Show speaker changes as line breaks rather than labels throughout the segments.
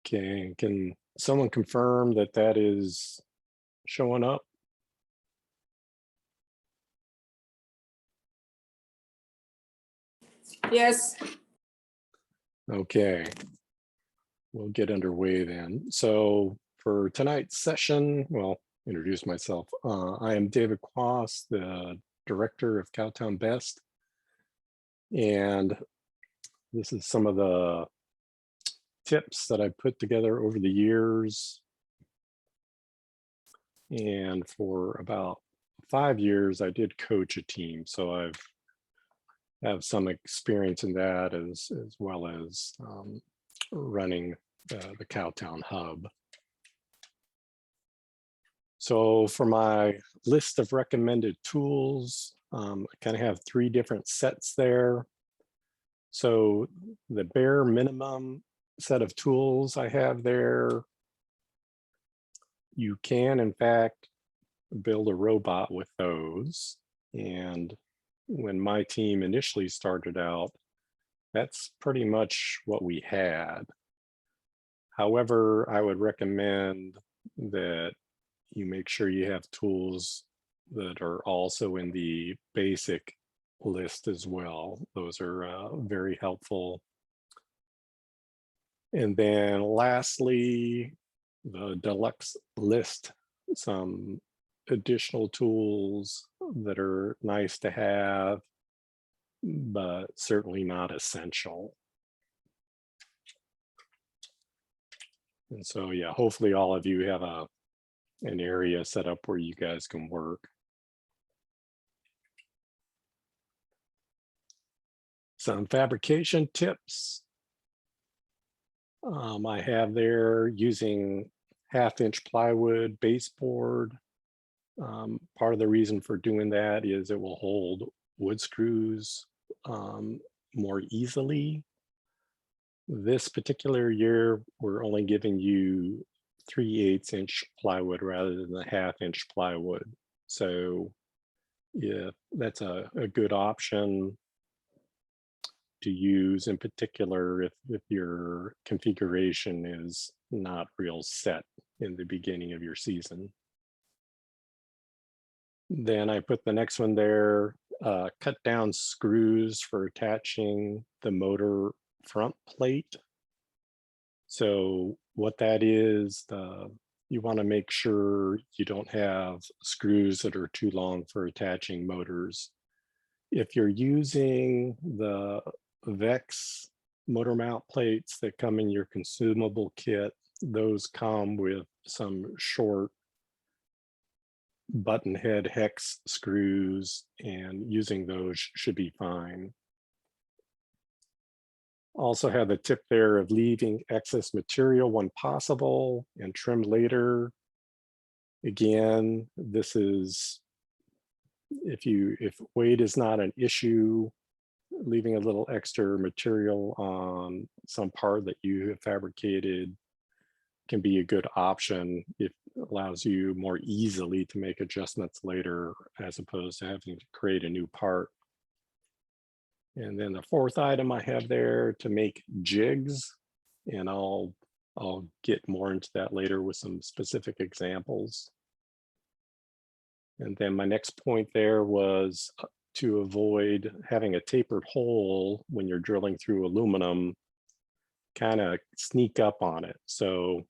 Okay, can someone confirm that that is showing up?
Yes.
Okay, we'll get underway then. So for tonight's session, well, introduce myself. I am David Quass, the director of Cowtown Best. And this is some of the tips that I put together over the years. And for about 5 years, I did coach a team. So I have some experience in that as well as running the Cowtown Hub. So for my list of recommended tools, I kind of have 3 different sets there. So the bare minimum set of tools I have there, you can in fact build a robot with those. And when my team initially started out, that's pretty much what we had. However, I would recommend that you make sure you have tools that are also in the basic list as well. Those are very helpful. And then lastly, the deluxe list, some additional tools that are nice to have, but certainly not essential. And so, yeah, hopefully all of you have an area set up where you guys can work. Some fabrication tips. I have there using 1/2-inch plywood baseboard. Part of the reason for doing that is it will hold wood screws more easily. This particular year, we're only giving you 3/8-inch plywood rather than the 1/2-inch plywood. So yeah, that's a good option to use, in particular if your configuration is not real set in the beginning of your season. Then I put the next one there, cut down screws for attaching the motor front plate. So what that is, you want to make sure you don't have screws that are too long for attaching motors. If you're using the Vex motor mount plates that come in your consumable kit, those come with some short button head hex screws, and using those should be fine. Also have the tip there of leaving excess material when possible and trim later. Again, this is if weight is not an issue, leaving a little extra material on some part that you have fabricated can be a good option. It allows you more easily to make adjustments later as opposed to having to create a new part. And then the 4th item I have there to make jigs, and I'll get more into that later with some specific examples. And then my next point there was to avoid having a tapered hole when you're drilling through aluminum, kind of sneak up on it. So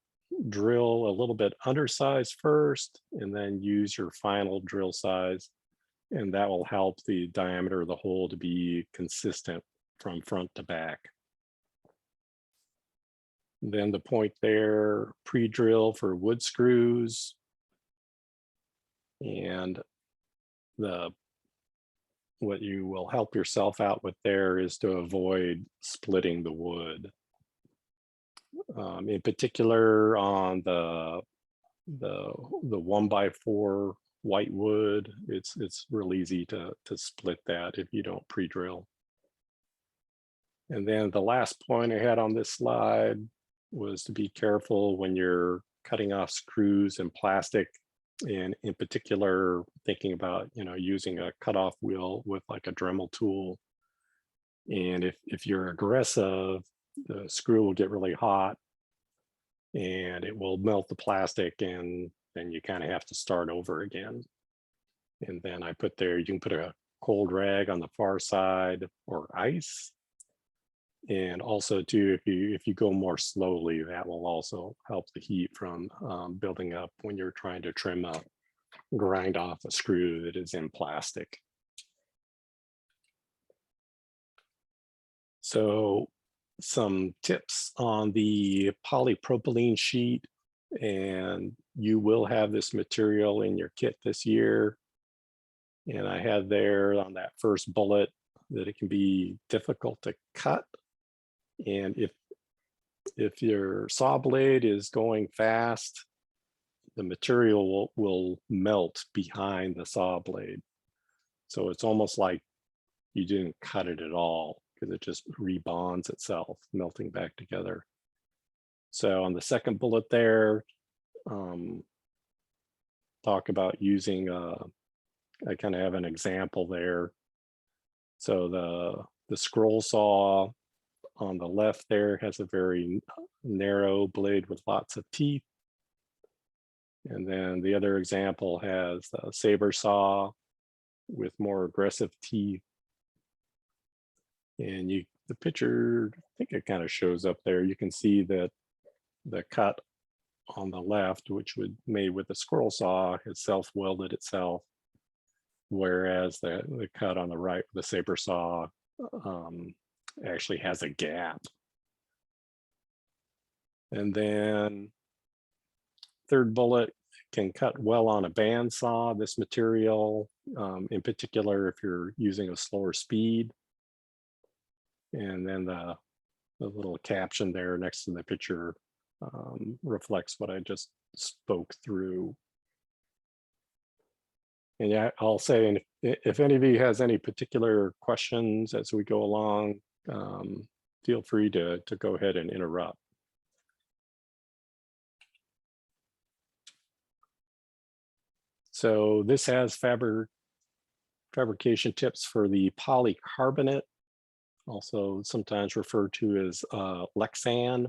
drill a little bit undersized first, and then use your final drill size. And that will help the diameter of the hole to be consistent from front to back. Then the point there, pre-drill for wood screws. And what you will help yourself out with there is to avoid splitting the wood. In particular on the 1x4 white wood, it's real easy to split that if you don't pre-drill. And then the last point I had on this slide was to be careful when you're cutting off screws and plastic, and in particular thinking about using a cutoff wheel with like a Dremel tool. And if you're aggressive, the screw will get really hot and it will melt the plastic, and then you kind of have to start over again. And then I put there, you can put a cold rag on the far side or ice. And also too, if you go more slowly, that will also help the heat from building up when you're trying to grind off a screw that is in plastic. So some tips on the polypropylene sheet, and you will have this material in your kit this year. And I had there on that first bullet that it can be difficult to cut. And if your saw blade is going fast, the material will melt behind the saw blade. So it's almost like you didn't cut it at all, because it just rebonds itself, melting back together. So on the second bullet there, talk about using, I kind of have an example there. So the scroll saw on the left there has a very narrow blade with lots of teeth. And then the other example has a saber saw with more aggressive teeth. And the picture, I think it kind of shows up there. You can see that the cut on the left, which was made with the scroll saw, has self-welded itself, whereas the cut on the right with the saber saw actually has a gap. And then third bullet, can cut well on a bandsaw, this material, in particular if you're using a slower speed. And then the little caption there next to the picture reflects what I just spoke through. And yeah, I'll say, and if any of you has any particular questions as we go along, feel free to go ahead and interrupt. So this has fabrication tips for the polycarbonate, also sometimes referred to as Lexan.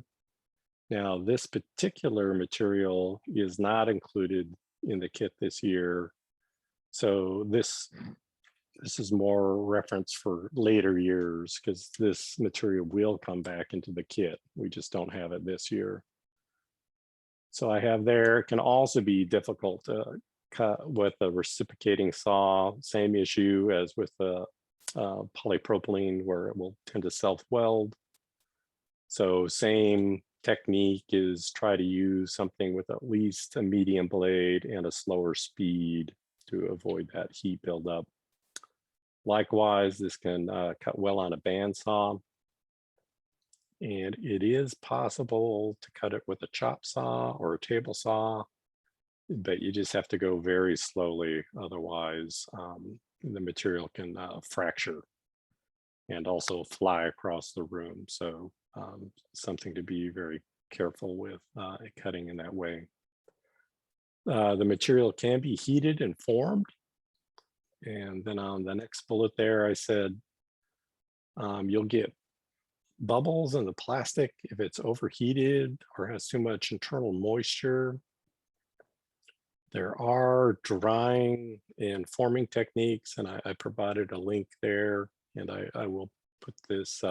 Now, this particular material is not included in the kit this year. So this is more reference for later years, because this material will come back into the kit. We just don't have it this year. So I have there, it can also be difficult to cut with a reciprocating saw, same issue as with the polypropylene, where it will tend to self-weld. So same technique is try to use something with at least a medium blade and a slower speed to avoid that heat buildup. Likewise, this can cut well on a bandsaw. And it is possible to cut it with a chop saw or a table saw, but you just have to go very slowly. Otherwise, the material can fracture and also fly across the room. So something to be very careful with cutting in that way. The material can be heated and formed. And then on the next bullet there, I said, you'll get bubbles in the plastic if it's overheated or has too much internal moisture. There are drying and forming techniques, and I provided a link there, and I will put this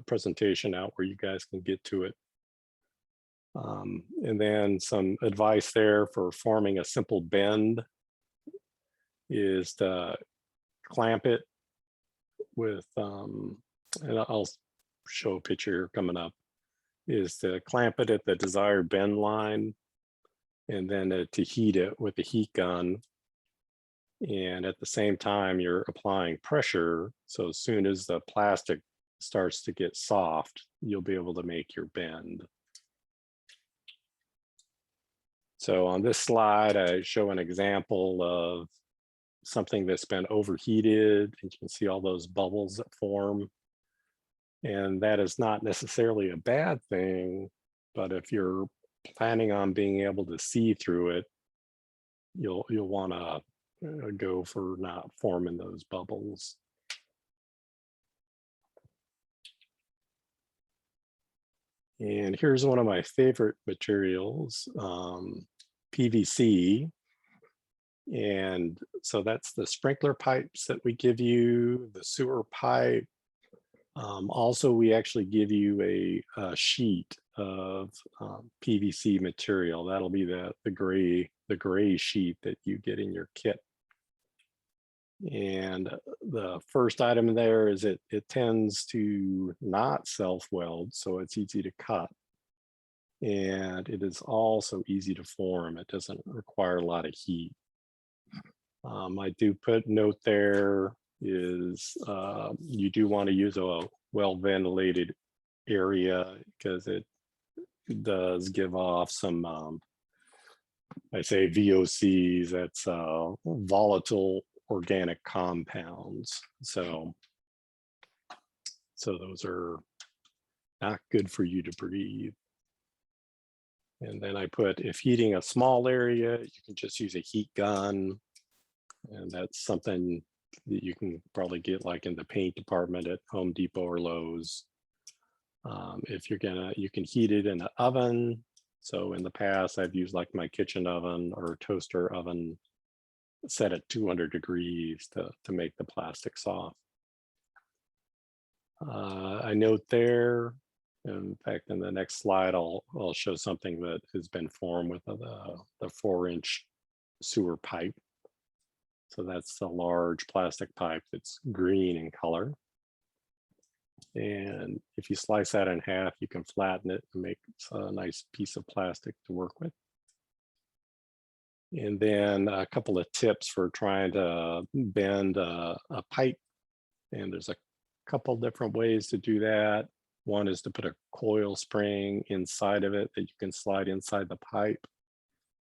presentation out where you guys can get to it. And then some advice there for forming a simple bend is to clamp it with, and I'll show a picture coming up, is to clamp it at the desired bend line, and then to heat it with a heat gun. And at the same time, you're applying pressure. So as soon as the plastic starts to get soft, you'll be able to make your bend. So on this slide, I show an example of something that's been overheated, and you can see all those bubbles that form. And that is not necessarily a bad thing, but if you're planning on being able to see through it, you'll want to go for not forming those bubbles. And here's one of my favorite materials, PVC. And so that's the sprinkler pipes that we give you, the sewer pipe. Also, we actually give you a sheet of PVC material. That'll be the gray sheet that you get in your kit. And the first item there is it tends to not self-weld, so it's easy to cut. And it is also easy to form. It doesn't require a lot of heat. I do put note there is you do want to use a well-ventilated area because it does give off some, I say VOCs, that's volatile organic compounds. So those are not good for you to breathe. And then I put, if heating a small area, you can just use a heat gun. And that's something that you can probably get like in the paint department at Home Depot or Lowe's. If you're you can heat it in an oven. So in the past, I've used like my kitchen oven or toaster oven set at 200 degrees to make the plastic soft. I note there, in fact, in the next slide, I'll show something that has been formed with the 4-inch sewer pipe. So that's the large plastic pipe that's green in color. And if you slice that in half, you can flatten it and make a nice piece of plastic to work with. And then a couple of tips for trying to bend a pipe. And there's a couple different ways to do that. One is to put a coil spring inside of it that you can slide inside the pipe.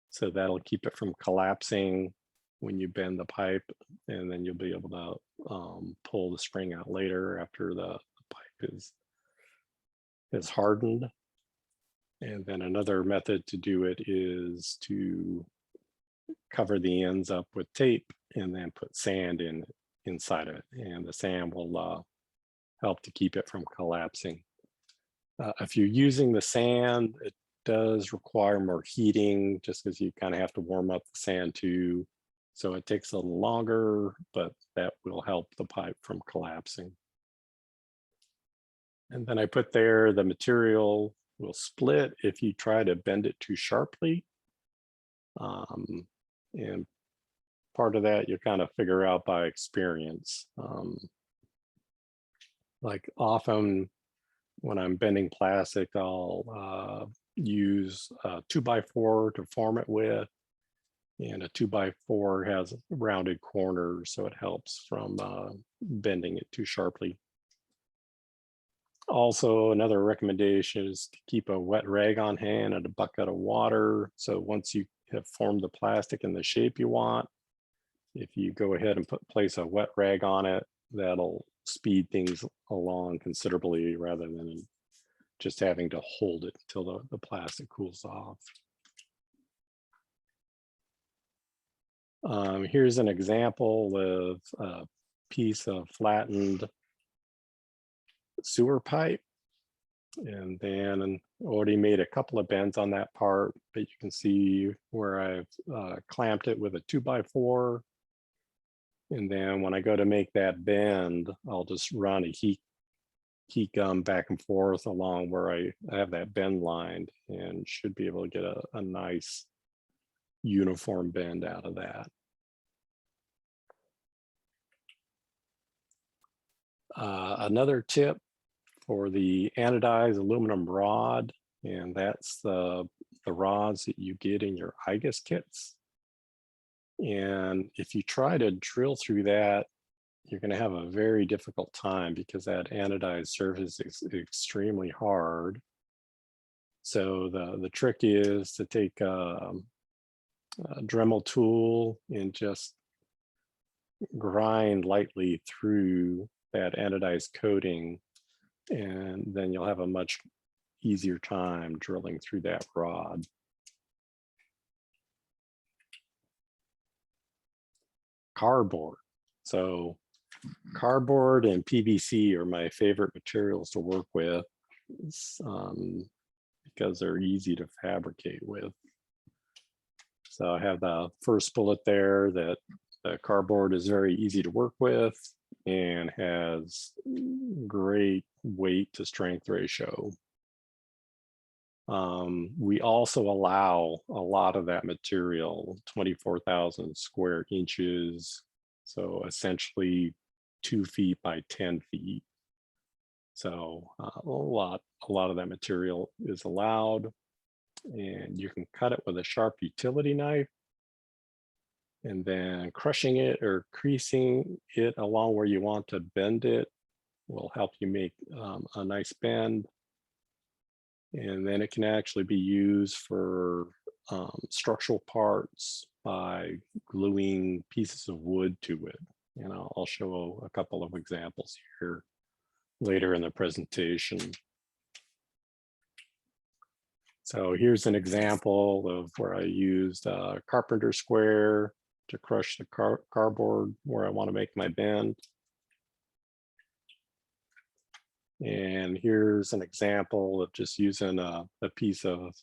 So that'll keep it from collapsing when you bend the pipe, and then you'll be able to pull the spring out later after the pipe is hardened. And then another method to do it is to cover the ends up with tape and then put sand inside of it. And the sand will help to keep it from collapsing. If you're using the sand, it does require more heating just because you kind of have to warm up the sand too. So it takes a little longer, but that will help the pipe from collapsing. And then I put there the material will split if you try to bend it too sharply. And part of that you kind of figure out by experience. Like often when I'm bending plastic, I'll use a 2x4 to form it with. And a 2x4 has rounded corners, so it helps from bending it too sharply. Also, another recommendation is to keep a wet rag on hand and a bucket of water. So once you have formed the plastic in the shape you want, if you go ahead and place a wet rag on it, that'll speed things along considerably rather than just having to hold it until the plastic cools off. Here's an example of a piece of flattened sewer pipe. And then already made a couple of bends on that part, but you can see where I've clamped it with a 2x4. And then when I go to make that bend, I'll just run a heat gun back and forth along where I have that bend lined and should be able to get a nice uniform bend out of that. Another tip for the anodized aluminum rod, and that's the rods that you get in your IGUS kits. And if you try to drill through that, you're going to have a very difficult time because that anodized surface is extremely hard. So the trick is to take a Dremel tool and just grind lightly through that anodized coating, and then you'll have a much easier time drilling through that rod. Cardboard. So cardboard and PVC are my favorite materials to work with. because they're easy to fabricate with. So I have the first bullet there that the cardboard is very easy to work with and has great weight to strength ratio. We also allow a lot of that material, 24,000 square inches. So essentially 2 feet by 10 feet. So a lot of that material is allowed, and you can cut it with a sharp utility knife, and then crushing it or creasing it along where you want to bend it will help you make a nice bend. And then it can actually be used for structural parts by gluing pieces of wood to it. And I'll show a couple of examples here later in the presentation. So here's an example of where I used a carpenter square to crush the cardboard where I want to make my bend. And here's an example of just using a piece of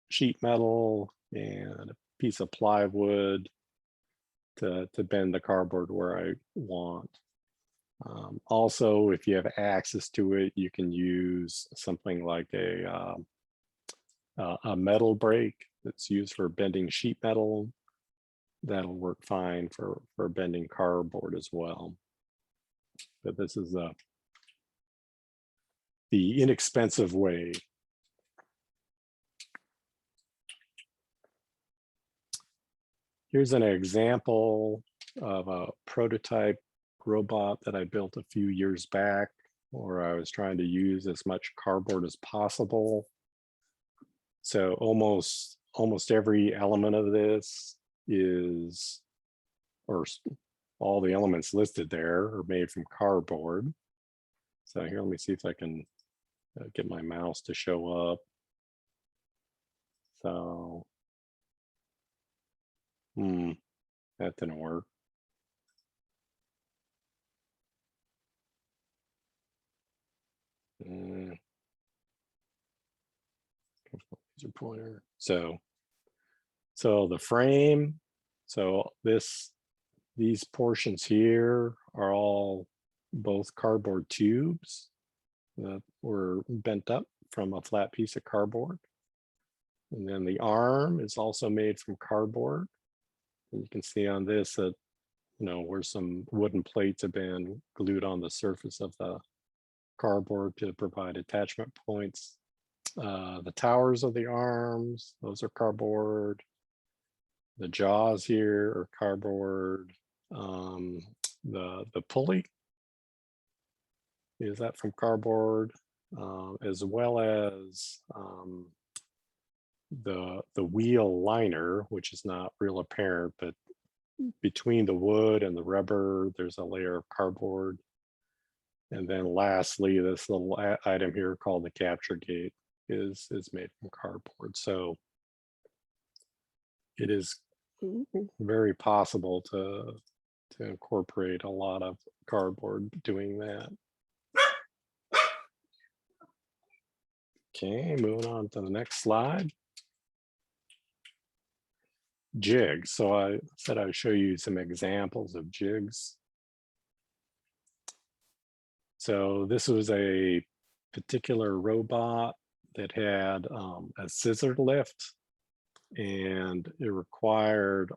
sheet metal and a piece of plywood to bend the cardboard where I want. Also, if you have access to it, you can use something like a metal brake that's used for bending sheet metal. That'll work fine for bending cardboard as well. But this is the inexpensive way. Here's an example of a prototype robot that I built a few years back, where I was trying to use as much cardboard as possible. So almost every element of this is, or all the elements listed there are made from cardboard. So here, let me see if I can get my mouse to show up. So, that didn't work. Laser pointer. So the frame. So these portions here are all both cardboard tubes that were bent up from a flat piece of cardboard. And then the arm is also made from cardboard. And you can see on this that, where some wooden plates have been glued on the surface of the cardboard to provide attachment points. The towers of the arms, those are cardboard. The jaws here are cardboard. The pulley, is that from cardboard, as well as the wheel liner, which is not real apparent, but between the wood and the rubber, there's a layer of cardboard. And then lastly, this little item here called the capture gate is made from cardboard. So it is very possible to incorporate a lot of cardboard doing that. Okay, moving on to the next slide. Jigs. So I said I would show you some examples of jigs. So this was a particular robot that had a scissor lift, and it required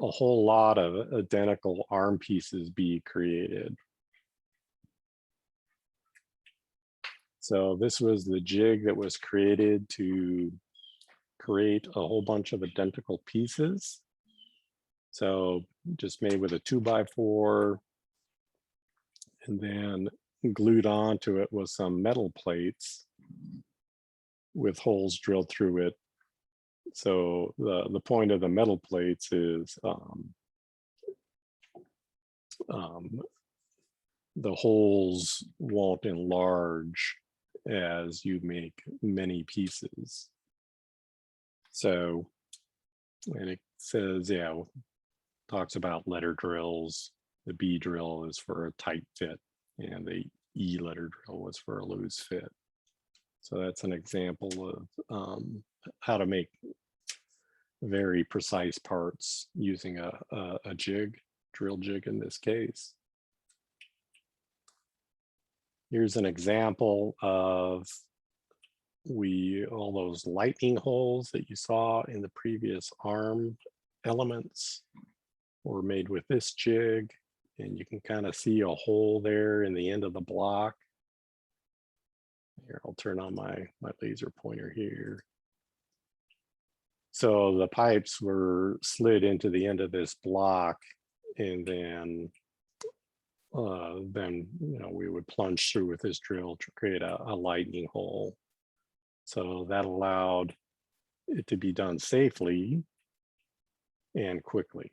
a whole lot of identical arm pieces be created. So this was the jig that was created to create a whole bunch of identical pieces. So just made with a 2x4, and then glued onto it with some metal plates with holes drilled through it. So the point of the metal plates is the holes won't enlarge as you make many pieces. So, and it says, talks about letter drills. The B drill is for a tight fit, and the E letter drill was for a loose fit. So that's an example of how to make very precise parts using a jig, drill jig in this case. Here's an example of all those lightning holes that you saw in the previous arm elements were made with this jig, and you can kind of see a hole there in the end of the block. Here, I'll turn on my laser pointer here. So the pipes were slid into the end of this block, and then we would plunge through with this drill to create a lightning hole. So that allowed it to be done safely and quickly.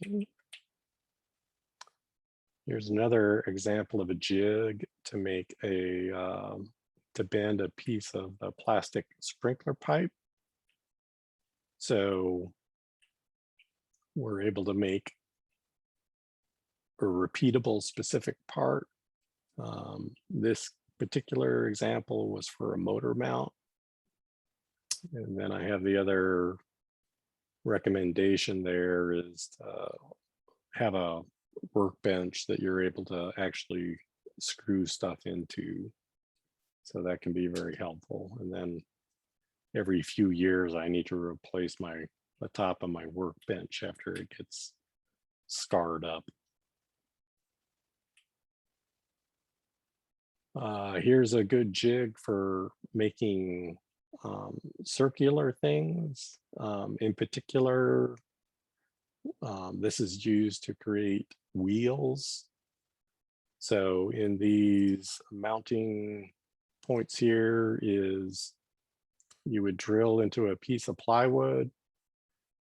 Okay. Here's another example of a jig to make to bend a piece of the plastic sprinkler pipe. So we're able to make a repeatable specific part. This particular example was for a motor mount. And then I have the other recommendation there is to have a workbench that you're able to actually screw stuff into. So that can be very helpful. And then every few years, I need to replace the top of my workbench after it gets scarred up. Here's a good jig for making circular things. In particular, this is used to create wheels. So in these mounting points here is you would drill into a piece of plywood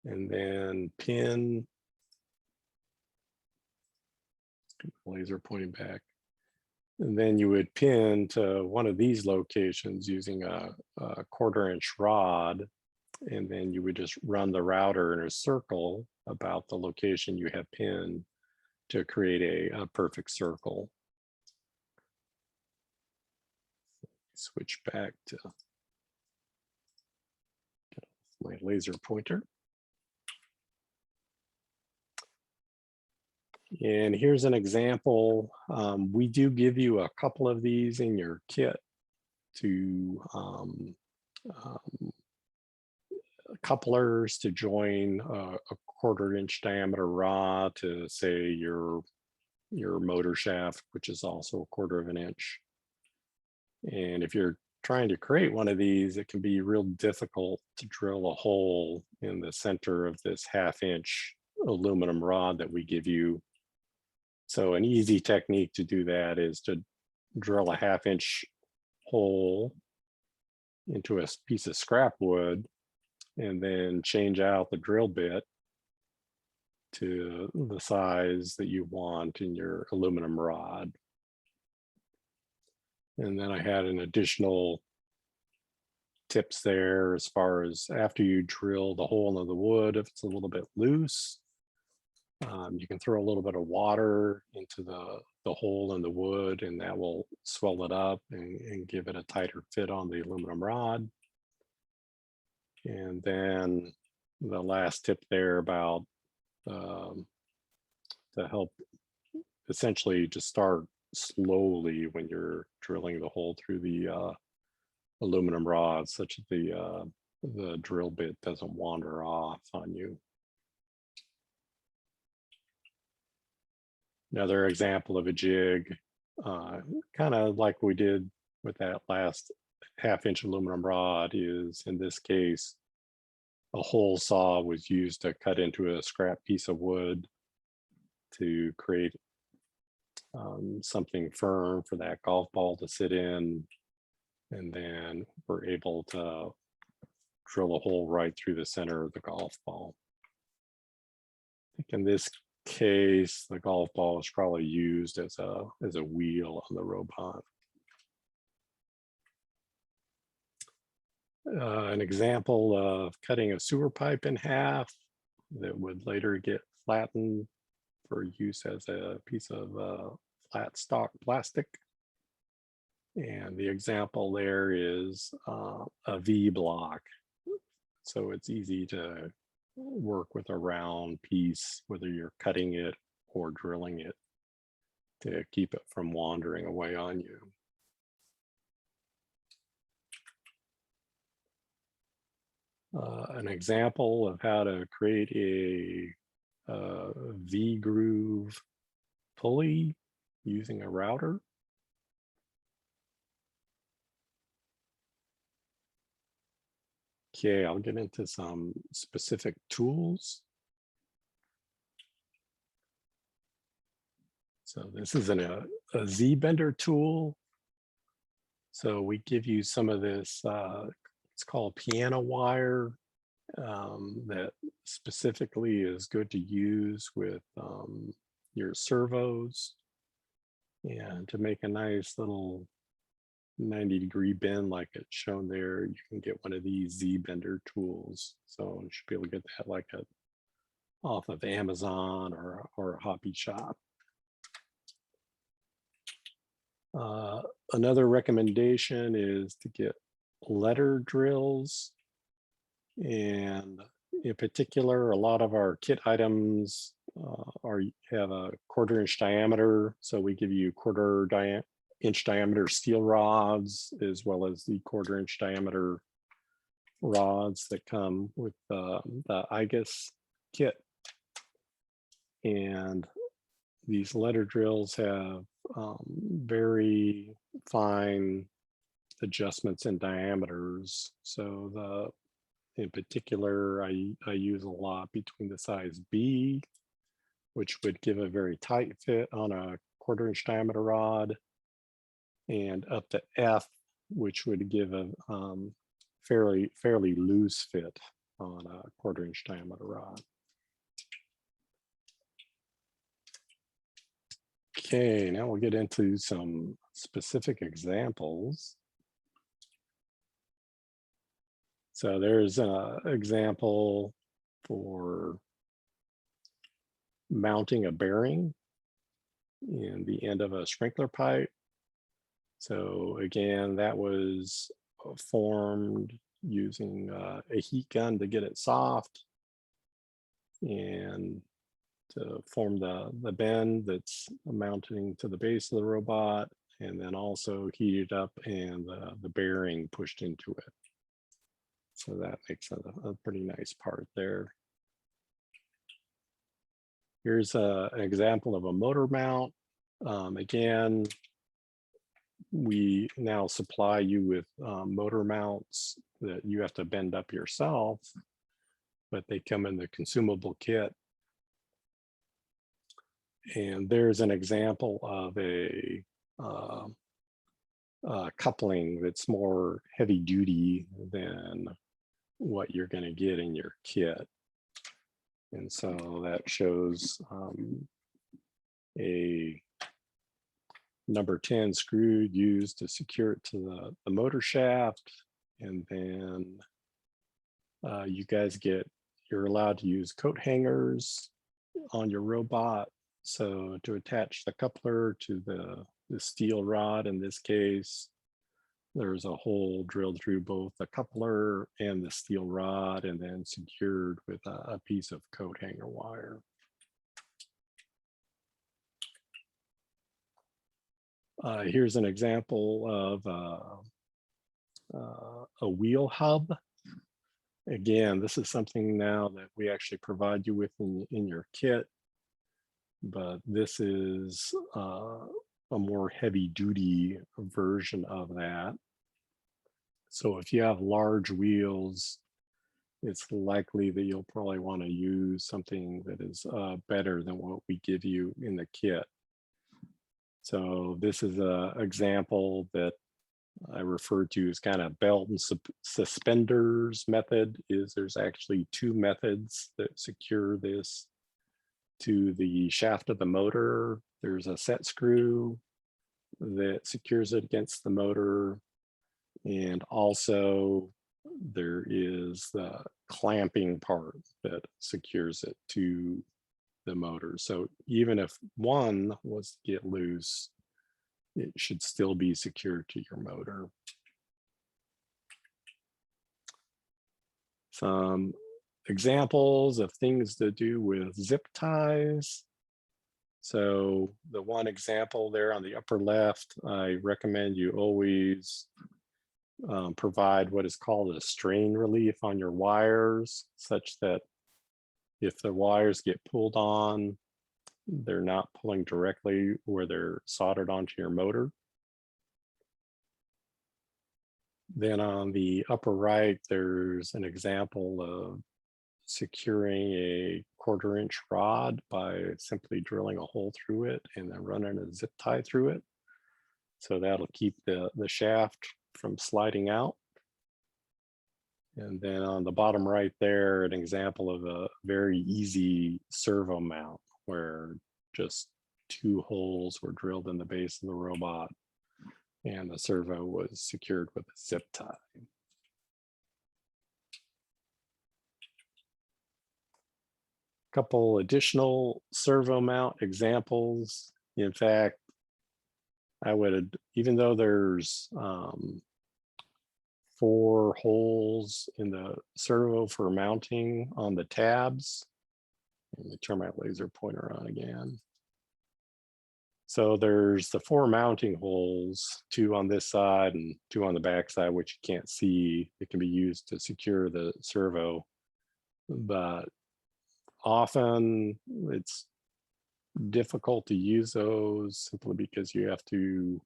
and then pin, laser pointing back, and then you would pin to one of these locations using a 1/4-inch rod, and then you would just run the router in a circle about the location you have pinned to create a perfect circle. Switch back to my laser pointer. And here's an example. We do give you a couple of these in your kit to couplers to join a 1/4-inch diameter rod to say your motor shaft, which is also a 1/4 of an inch. And if you're trying to create one of these, it can be real difficult to drill a hole in the center of this 1/2-inch aluminum rod that we give you. So an easy technique to do that is to drill a 1/2-inch hole into a piece of scrap wood and then change out the drill bit to the size that you want in your aluminum rod. And then I had an additional tips there as far as after you drill the hole into the wood, if it's a little bit loose, you can throw a little bit of water into the hole in the wood, and that will swell it up and give it a tighter fit on the aluminum rod. And then the last tip there about to help essentially just start slowly when you're drilling the hole through the aluminum rod, such that the drill bit doesn't wander off on you. Another example of a jig, kind of like we did with that last 1/2-inch aluminum rod, is in this case, a hole saw was used to cut into a scrap piece of wood to create something firm for that golf ball to sit in. And then we're able to drill a hole right through the center of the golf ball. I think in this case, the golf ball is probably used as a wheel on the robot. An example of cutting a sewer pipe in half. that would later get flattened for use as a piece of flat stock plastic. And the example there is a V block. So it's easy to work with a round piece, whether you're cutting it or drilling it, to keep it from wandering away on you. An example of how to create a V-groove pulley using a router. Okay, I'll get into some specific tools. So this is a Z-bender tool. So we give you some of this, it's called piano wire, that specifically is good to use with your servos, and to make a nice little 90-degree bend like it's shown there, you can get one of these Z-bender tools. So you should be able to get that like off of Amazon or a hobby shop. Another recommendation is to get letter drills, and in particular, a lot of our kit items have a 1/4 inch diameter, so we give you 1/4 inch diameter steel rods, as well as the 1/4 inch diameter rods that come with the IGUS kit. And these letter drills have very fine adjustments in diameters. So in particular, I use a lot between the size B, which would give a very tight fit on a 1/4 inch diameter rod, and up to F, which would give a fairly loose fit on a 1/4 inch diameter rod. Okay, now we'll get into some specific examples. So there's an example for mounting a bearing in the end of a sprinkler pipe. So again, that was formed using a heat gun to get it soft, and to form the bend that's mounting to the base of the robot, and then also heated up and the bearing pushed into it. So that makes a pretty nice part there. Here's an example of a motor mount. Again, we now supply you with motor mounts that you have to bend up yourself, but they come in the consumable kit. And there's an example of a coupling that's more heavy duty than what you're going to get in your kit. And so that shows a number 10 screw used to secure it to the motor shaft. And then you're allowed to use coat hangers on your robot. So to attach the coupler to the steel rod, in this case, there's a hole drilled through both the coupler and the steel rod, and then secured with a piece of coat hanger wire. Here's an example of a wheel hub. Again, this is something now that we actually provide you with in your kit, but this is a more heavy duty version of that. So if you have large wheels, it's likely that you'll probably want to use something that is better than what we give you in the kit. So this is an example that I refer to as kind of belt and suspenders method. There's actually two methods that secure this to the shaft of the motor. There's a set screw that secures it against the motor, and also there is the clamping part that secures it to the motor. So even if one was to get loose, it should still be secured to your motor. Some examples of things to do with zip ties. So the one example there on the upper left, I recommend you always provide what is called a strain relief on your wires, such that if the wires get pulled on, they're not pulling directly where they're soldered onto your motor. Then on the upper right, there's an example of securing a 1/4 inch rod by simply drilling a hole through it and then running a zip tie through it. So that'll keep the shaft from sliding out. And then on the bottom right there, an example of a very easy servo mount where just 2 holes were drilled in the base of the robot and the servo was secured with a zip tie. Couple additional servo mount examples. In fact, I would, even though there's 4 holes in the servo for mounting on the tabs. Let me turn my laser pointer on again. So there's the 4 mounting holes, 2 on this side and 2 on the back side, which you can't see. It can be used to secure the servo, but often it's difficult to use those simply because you have to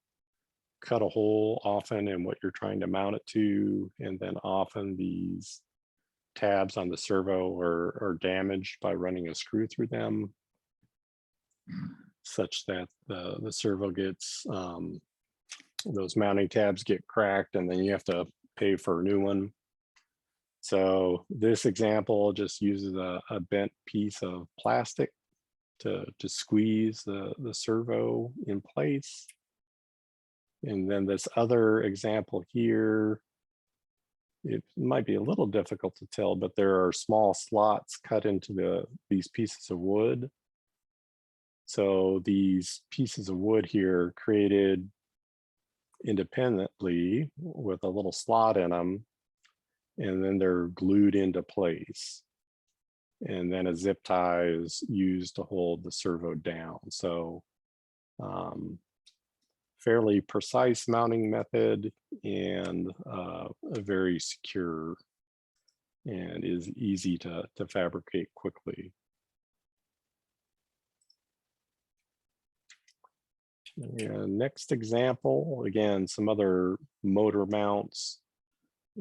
cut a hole often in what you're trying to mount it to, and then often these tabs on the servo are damaged by running a screw through them, such that the servo gets, those mounting tabs get cracked and then you have to pay for a new one. So this example just uses a bent piece of plastic to squeeze the servo in place. And then this other example here, it might be a little difficult to tell, but there are small slots cut into these pieces of wood. So these pieces of wood here created independently with a little slot in them, and then they're glued into place. And then a zip tie is used to hold the servo down. So fairly precise mounting method and a very secure and is easy to fabricate quickly. And next example, again, some other motor mounts.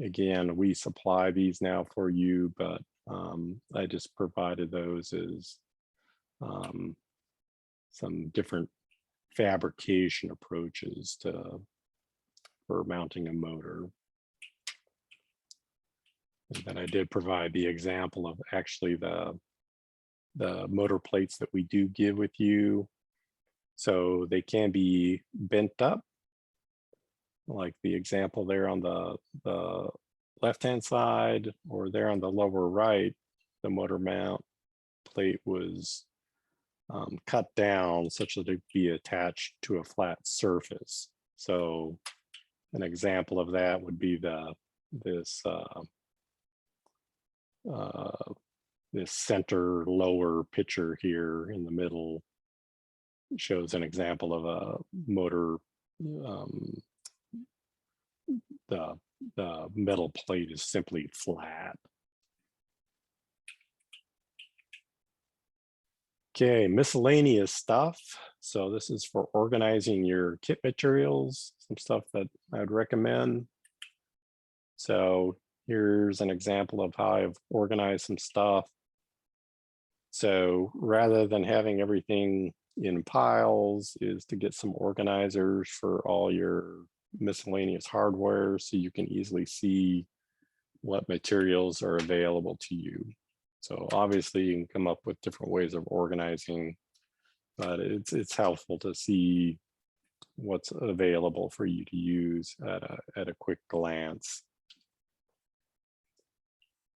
Again, we supply these now for you, but I just provided those as some different fabrication approaches for mounting a motor. And then I did provide the example of actually the motor plates that we do give with you. So they can be bent up, like the example there on the left-hand side, or there on the lower right, the motor mount plate was cut down such that it be attached to a flat surface. So an example of that would be this center lower picture here in the middle shows an example of a motor. The metal plate is simply flat. Okay, miscellaneous stuff. So this is for organizing your kit materials, some stuff that I would recommend. So here's an example of how I've organized some stuff. So rather than having everything in piles, is to get some organizers for all your miscellaneous hardware so you can easily see what materials are available to you. So obviously you can come up with different ways of organizing, but it's helpful to see what's available for you to use at a quick glance.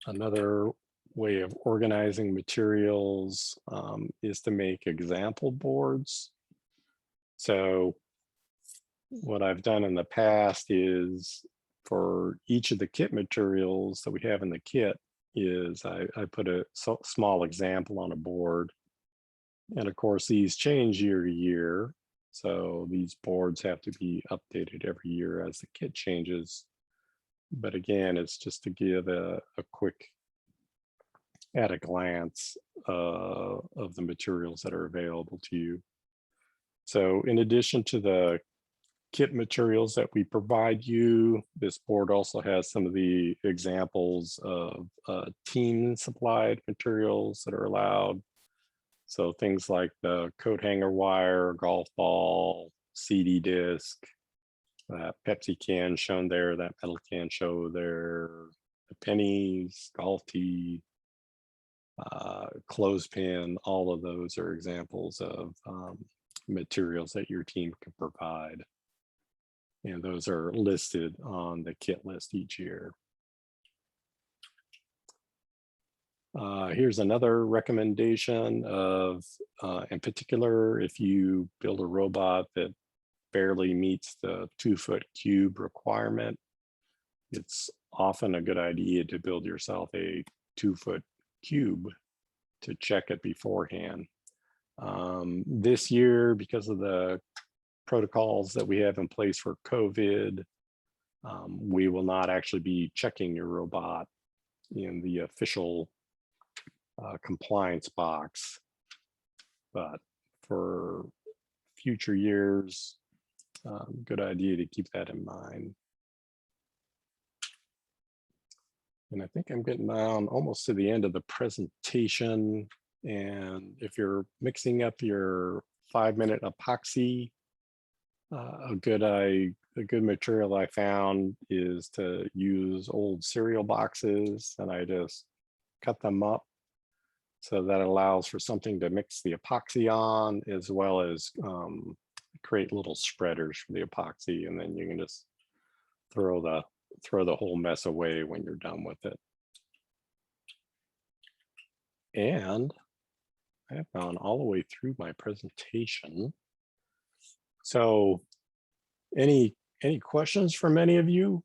Another way of organizing materials is to make example boards. So what I've done in the past is for each of the kit materials that we have in the kit is I put a small example on a board. And of course, these change year to year. So these boards have to be updated every year as the kit changes. But again, it's just to give a quick at a glance of the materials that are available to you. So in addition to the kit materials that we provide you, this board also has some of the examples of team supplied materials that are allowed. So things like the coat hanger wire, golf ball, CD disc, that Pepsi can shown there, that metal can show there, the pennies, golf tee, clothespin, all of those are examples of materials that your team can provide. And those are listed on the kit list each year. Here's another recommendation of, in particular, if you build a robot that barely meets the 2-foot cube requirement, it's often a good idea to build yourself a 2-foot cube to check it beforehand. This year, because of the protocols that we have in place for COVID, we will not actually be checking your robot in the official compliance box, but for future years, good idea to keep that in mind. And I think I'm getting down almost to the end of the presentation. And if you're mixing up your 5-minute epoxy, a good material I found is to use old cereal boxes, and I just cut them up so that allows for something to mix the epoxy on, as well as create little spreaders for the epoxy, and then you can just throw the whole mess away when you're done with it. And I have gone all the way through my presentation. So any questions from any of you?